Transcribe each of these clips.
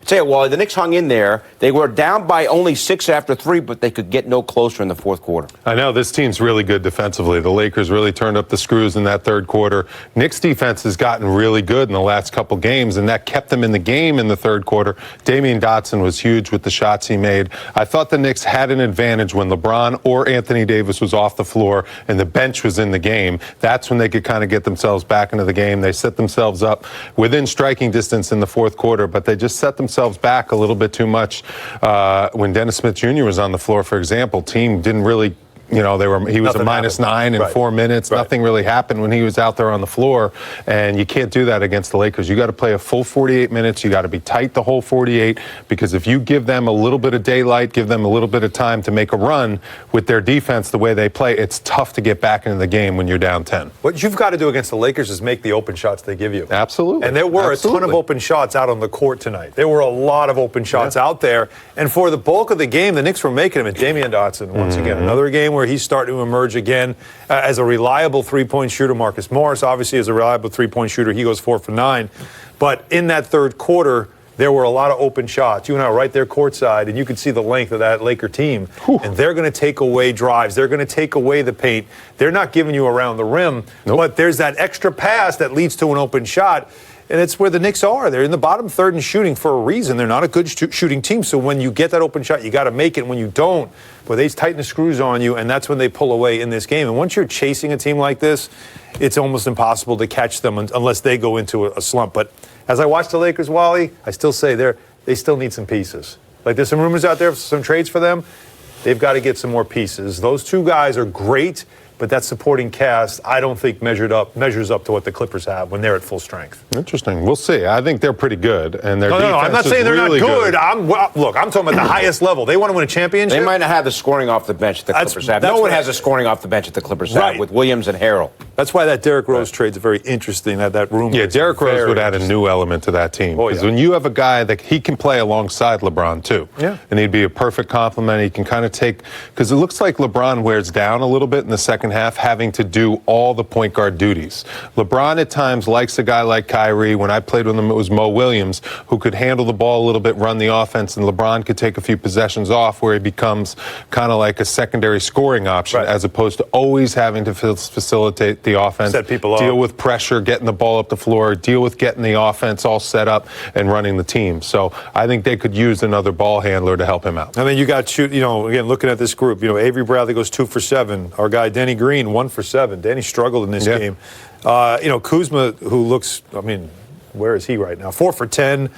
Tell you, Wally, the Knicks hung in there. They were down by only 6 after 3, but they could get no closer in the fourth quarter. I know, this team's really good defensively. The Lakers really turned up the screws in that third quarter. Knicks defense has gotten really good in the last couple games, and that kept them in the game in the third quarter. Damian Dotson was huge with the shots he made. I thought the Knicks had an advantage when LeBron or Anthony Davis was off the floor and the bench was in the game. That's when they could kind of get themselves back into the game. They set themselves up within striking distance in the fourth quarter, but they just set themselves back a little bit too much. When Dennis Smith Jr. was on the floor, for example, team didn't really, he was a -9 in 4 minutes. Right. Nothing really happened when he was out there on the floor, and you can't do that against the Lakers. You got to play a full 48 minutes. You got to be tight the whole 48, because if you give them a little bit of daylight, give them a little bit of time to make a run with their defense the way they play, it's tough to get back into the game when you're down 10. What you've got to do against the Lakers is make the open shots they give you. Absolutely. And there were a ton of open shots out on the court tonight. There were a lot of open shots out there, and for the bulk of the game, the Knicks were making them. And Damian Dotson, once again, another game where he's starting to emerge again as a reliable three-point shooter. Marcus Morris, obviously, is a reliable three-point shooter. He goes 4 for 9. But in that third quarter, there were a lot of open shots. You and I were right there courtside, and you could see the length of that Laker team. Whew. And they're going to take away drives. They're going to take away the paint. They're not giving you around the rim, but there's that extra pass that leads to an open shot. And it's where the Knicks are. They're in the bottom third in shooting for a reason. They're not a good shooting team. So when you get that open shot, you got to make it. And when you don't, well, they tighten the screws on you, and that's when they pull away in this game. And once you're chasing a team like this, it's almost impossible to catch them unless they go into a slump. But as I watch the Lakers, Wally, I still say they still need some pieces. Like, there's some rumors out there, some trades for them. They've got to get some more pieces. Those two guys are great, but that supporting cast, I don't think measures up to what the Clippers have when they're at full strength. Interesting. We'll see. I think they're pretty good, and their defense I'm not saying they're really not good. Look, I'm talking about the highest level. They want to win a championship. They might not have the scoring off the bench that the Clippers have. No one has the scoring off the bench that the Clippers have with Williams and Harrell. That's why that Derrick Rose trade's very interesting. That room. Yeah, Derrick Rose would add a new element to that team, because when you have a guy that he can play alongside LeBron too, and he'd be a perfect complement. He can kind of take, because it looks like LeBron wears down a little bit in the second half, having to do all the point guard duties. LeBron at times likes a guy like Kyrie. When I played with him, it was Mo Williams, who could handle the ball a little bit, run the offense, and LeBron could take a few possessions off where he becomes kind of like a secondary scoring option, as opposed to always having to facilitate the offense, set people deal with pressure, getting the ball up the floor, deal with getting the offense all set up and running the team. So I think they could use another ball handler to help him out. I mean, you got again, looking at this group, Avery Bradley goes 2 for 7. Our guy Denny Green 1 for 7. Danny struggled in this game. Kuzma, who looks, where is he right now? 4 for 10.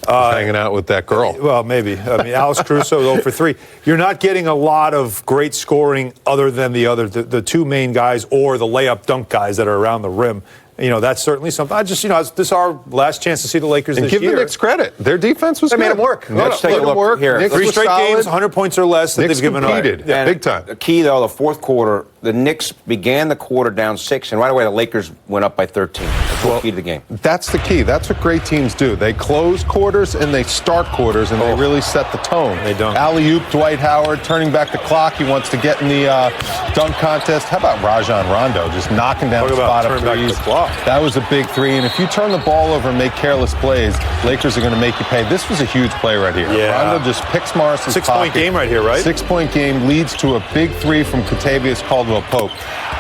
Hanging out with that girl. Well, maybe. Alex Caruso 0 for 3. You're not getting a lot of great scoring other than the two main guys or the layup dunk guys that are around the rim. That's certainly something. This is our last chance to see the Lakers this year. And give the Knicks credit. Their defense was good. They made them work. Let's take a look here. 3 straight games, 100 points or less that they've given up. Big time. The key, though, the fourth quarter, the Knicks began the quarter down 6, and right away the Lakers went up by 13. That's the key to the game. That's the key. That's what great teams do. They close quarters and they start quarters, and they really set the tone. They don't. Alley-oop, Dwight Howard, turning back the clock. He wants to get in the dunk contest. How about Rajon Rondo just knocking down the spot up threes? That was a big 3, and if you turn the ball over and make careless plays, Lakers are going to make you pay. This was a huge play right here. Yeah. Rondo just picks Morris's 6-point game right here, right? 6-point game leads to a big 3 from Kentavious Caldwell-Pope.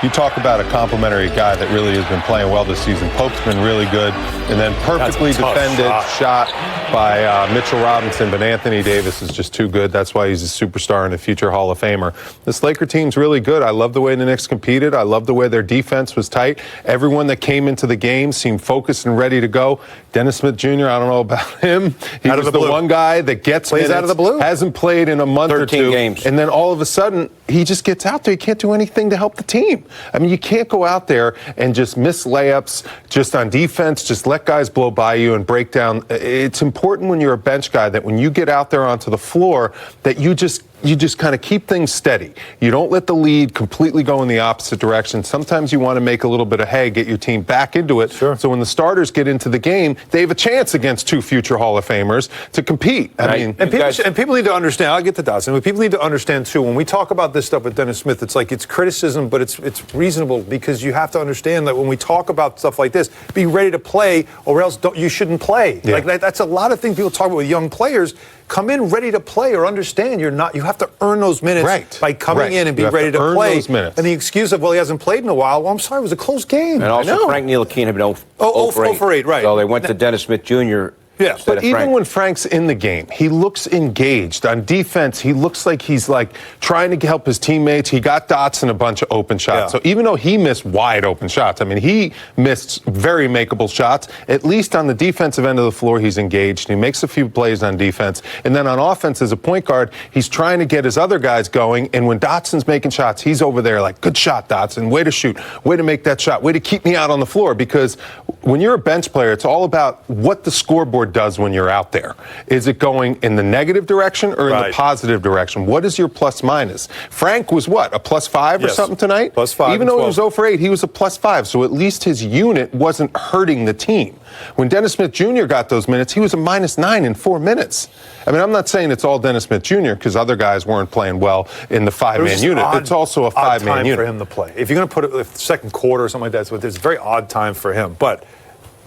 You talk about a complimentary guy that really has been playing well this season. Pope's been really good, and then perfectly defended shot by Mitchell Robinson, but Anthony Davis is just too good. That's why he's a superstar and a future Hall of Famer. This Laker team's really good. I love the way the Knicks competed. I love the way their defense was tight. Everyone that came into the game seemed focused and ready to go. Dennis Smith Jr., I don't know about him. He was the one guy that gets plays minutes, out of the blue. Hasn't played in a month or 2. Games. And then all of a sudden, he just gets out there. He can't do anything to help the team. You can't go out there and just miss layups just on defense, just let guys blow by you and break down. It's important when you're a bench guy that when you get out there onto the floor that you just you just kind of keep things steady. You don't let the lead completely go in the opposite direction. Sometimes you want to make a little bit of hay, get your team back into it. Sure. So when the starters get into the game, they have a chance against 2 future Hall of Famers to compete. I mean, and people need to understand. I'll get to Dotson, but people need to understand too. When we talk about this stuff with Dennis Smith, it's like it's criticism, but it's reasonable because you have to understand that when we talk about stuff like this, be ready to play, or else you shouldn't play. Yeah. Like that's a lot of things people talk about with young players. Come in ready to play, or understand you're not. You have to earn those minutes by coming in and be ready to play. Those minutes. And the excuse of, well, he hasn't played in a while. Well, I'm sorry, it was a close game. And also, Frank Ntilikina had been 0 for 8, right. So they went to Dennis Smith Jr. Yeah, but even when Frank's in the game, he looks engaged. On defense, he looks like he's like trying to help his teammates. He got Dotson a bunch of open shots. So even though he missed wide open shots, I mean, he missed very makeable shots. At least on the defensive end of the floor, he's engaged. He makes a few plays on defense. And then on offense, as a point guard, he's trying to get his other guys going. And when Dotson's making shots, he's over there like, good shot, Dotson. Way to shoot. Way to make that shot. Way to keep me out on the floor. Because when you're a bench player, it's all about what the scoreboard does when you're out there. Is it going in the negative direction or in the positive direction? What is your plus minus? Frank was what, a +5 or something tonight? +5. Even though he was 0 for 8, he was a +5. So at least his unit wasn't hurting the team. When Dennis Smith Jr. got those minutes, he was a -9 in 4 minutes. I mean, I'm not saying it's all Dennis Smith Jr. because other guys weren't playing well in the 5-man unit. It's also a 5-man unit for him to play. If you're going to put it the second quarter or something like that, it's a very odd time for him. But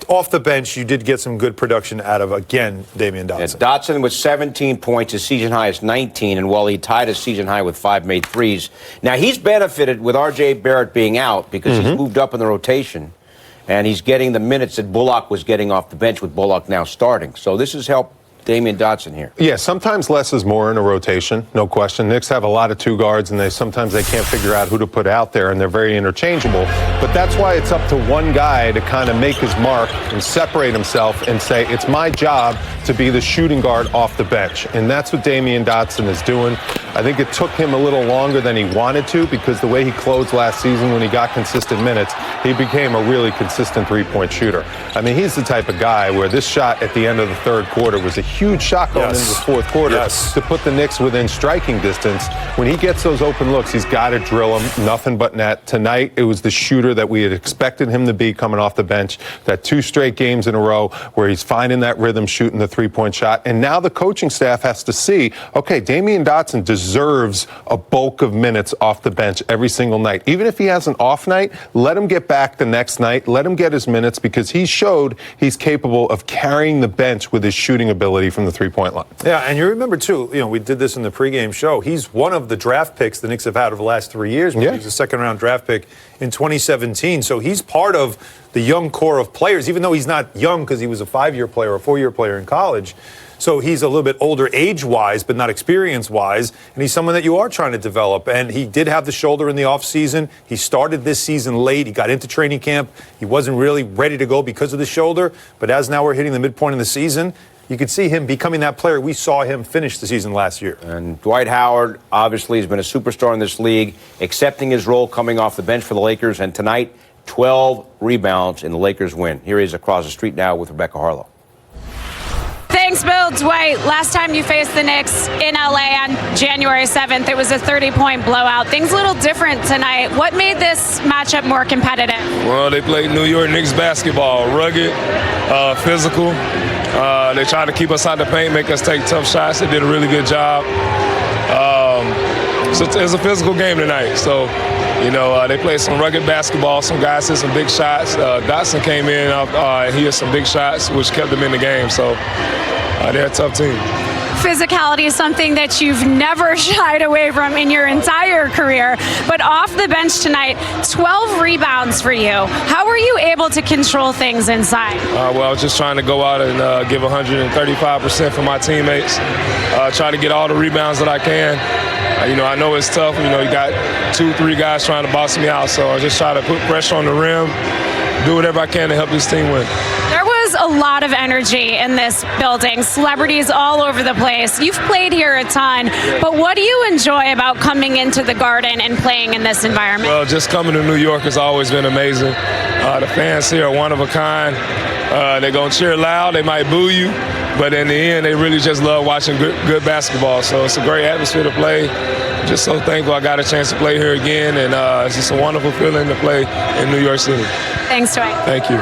off the bench, you did get some good production out of, again, Damian Dotson. Yeah, Dotson with 17 points, his season high is 19, and while he tied his season high with 5 made threes. Now, he's benefited with R.J. Barrett being out because he's moved up in the rotation, and he's getting the minutes that Bullock was getting off the bench with Bullock now starting. So this has helped Damian Dotson here. Yeah, sometimes less is more in a rotation, no question. Knicks have a lot of 2 guards, and sometimes they can't figure out who to put out there, and they're very interchangeable. But that's why it's up to one guy to kind of make his mark and separate himself and say, it's my job to be the shooting guard off the bench. And that's what Damian Dotson is doing. I think it took him a little longer than he wanted to because the way he closed last season when he got consistent minutes, he became a really consistent 3-point shooter. I mean, he's the type of guy where this shot at the end of the third quarter was a huge shot going into the fourth quarter to put the Knicks within striking distance. When he gets those open looks, he's got to drill them, nothing but net. Tonight, it was the shooter that we had expected him to be coming off the bench. That 2 straight games in a row where he's finding that rhythm, shooting the 3-point shot. And now the coaching staff has to see, okay, Damian Dotson deserves a bulk of minutes off the bench every single night. Even if he has an off night, let him get back the next night. Let him get his minutes because he showed he's capable of carrying the bench with his shooting ability from the 3-point line. Yeah, and you remember, too, we did this in the pregame show. He's one of the draft picks the Knicks have had over the last 3 years. He was a second-round draft pick in 2017. So he's part of the young core of players, even though he's not young because he was a 5-year player or a 4-year player in college. So he's a little bit older age-wise, but not experience-wise, and he's someone that you are trying to develop. And he did have the shoulder in the offseason. He started this season late. He got into training camp. He wasn't really ready to go because of the shoulder, but as now we're hitting the midpoint of the season, you could see him becoming that player we saw him finish the season last year. And Dwight Howard obviously has been a superstar in this league, accepting his role coming off the bench for the Lakers, and tonight, 12 rebounds in the Lakers win. Here he is across the street now with Rebecca Harlow. Thanks, Bill. Dwight, last time you faced the Knicks in LA on January 7th, it was a 30-point blowout. Things a little different tonight. What made this matchup more competitive? Well, they played New York Knicks basketball, rugged, physical. They tried to keep us out the paint, make us take tough shots. They did a really good job. So it's a physical game tonight. So, they played some rugged basketball. Some guys hit some big shots. Dotson came in, he hit some big shots, which kept them in the game. So they're a tough team. Physicality is something that you've never shied away from in your entire career. But off the bench tonight, 12 rebounds for you. How were you able to control things inside? Well, I was just trying to go out and give 135% for my teammates. Try to get all the rebounds that I can. I know it's tough. You got 2-3 guys trying to box me out. So I just try to put pressure on the rim, do whatever I can to help this team win. There was a lot of energy in this building, celebrities all over the place. You've played here a ton, but what do you enjoy about coming into the Garden and playing in this environment? Well, just coming to New York has always been amazing. The fans here are one of a kind. They're going to cheer loud. They might boo you, But in the end, they really just love watching good basketball. So it's a great atmosphere to play. I'm just so thankful I got a chance to play here again, and it's just a wonderful feeling to play in New York City. Thanks, Dwight. Thank you.